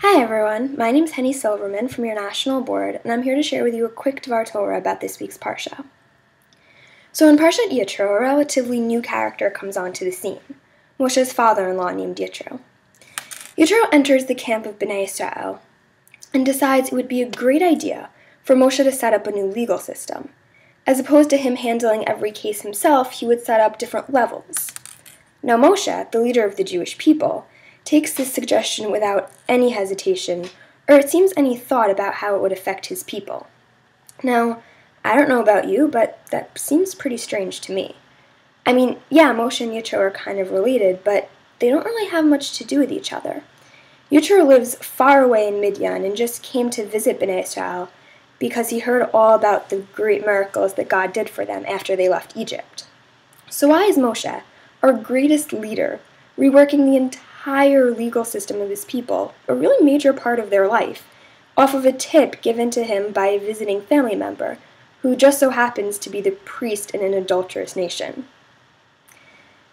Hi everyone, my name is Henny Silverman from your National Board, and I'm here to share with you a quick Dvar Torah about this week's Parsha. So in Parshat Yitro, a relatively new character comes onto the scene, Moshe's father-in-law named Yitro. Yitro enters the camp of Bnei Israel and decides it would be a great idea for Moshe to set up a new legal system. As opposed to him handling every case himself, he would set up different levels. Now Moshe, the leader of the Jewish people, takes this suggestion without any hesitation, or it seems any thought about how it would affect his people. Now, I don't know about you, but that seems pretty strange to me. I mean, yeah, Moshe and Yitro are kind of related, but they don't really have much to do with each other. Yitro lives far away in Midian and just came to visit Bnei Israel because he heard all about the great miracles that God did for them after they left Egypt. So why is Moshe, our greatest leader, reworking the entire legal system of his people, a really major part of their life, off of a tip given to him by a visiting family member, who just so happens to be the priest in an adulterous nation?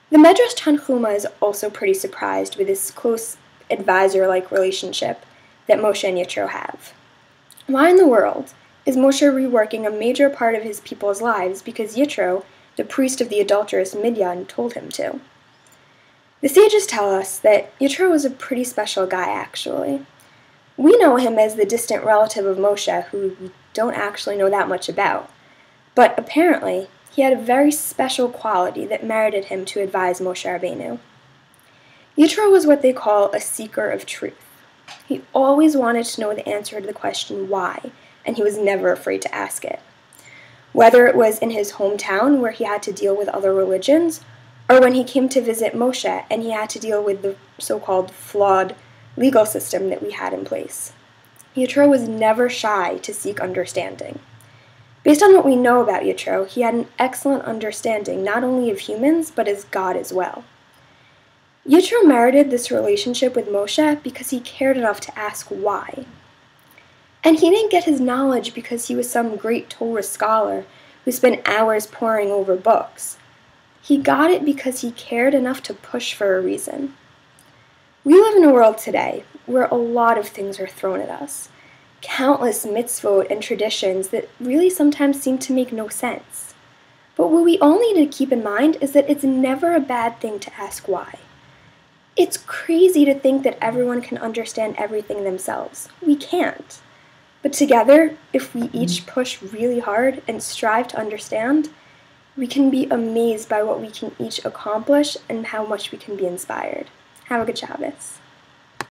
The Medrash Tanchuma is also pretty surprised with this close advisor-like relationship that Moshe and Yitro have. Why in the world is Moshe reworking a major part of his people's lives because Yitro, the priest of the adulterous Midian, told him to? The sages tell us that Yitro was a pretty special guy, actually. We know him as the distant relative of Moshe, who we don't actually know that much about. But apparently, he had a very special quality that merited him to advise Moshe Rabbeinu. Yitro was what they call a seeker of truth. He always wanted to know the answer to the question why, and he was never afraid to ask it. Whether it was in his hometown, where he had to deal with other religions, or when he came to visit Moshe and he had to deal with the so-called flawed legal system that we had in place. Yitro was never shy to seek understanding. Based on what we know about Yitro, he had an excellent understanding not only of humans, but as God as well. Yitro merited this relationship with Moshe because he cared enough to ask why. And he didn't get his knowledge because he was some great Torah scholar who spent hours poring over books. He got it because he cared enough to push for a reason. We live in a world today where a lot of things are thrown at us. Countless mitzvot and traditions that really sometimes seem to make no sense. But what we all need to keep in mind is that it's never a bad thing to ask why. It's crazy to think that everyone can understand everything themselves. We can't. But together, if we each push really hard and strive to understand, we can be amazed by what we can each accomplish and how much we can be inspired. Have a good Shabbos.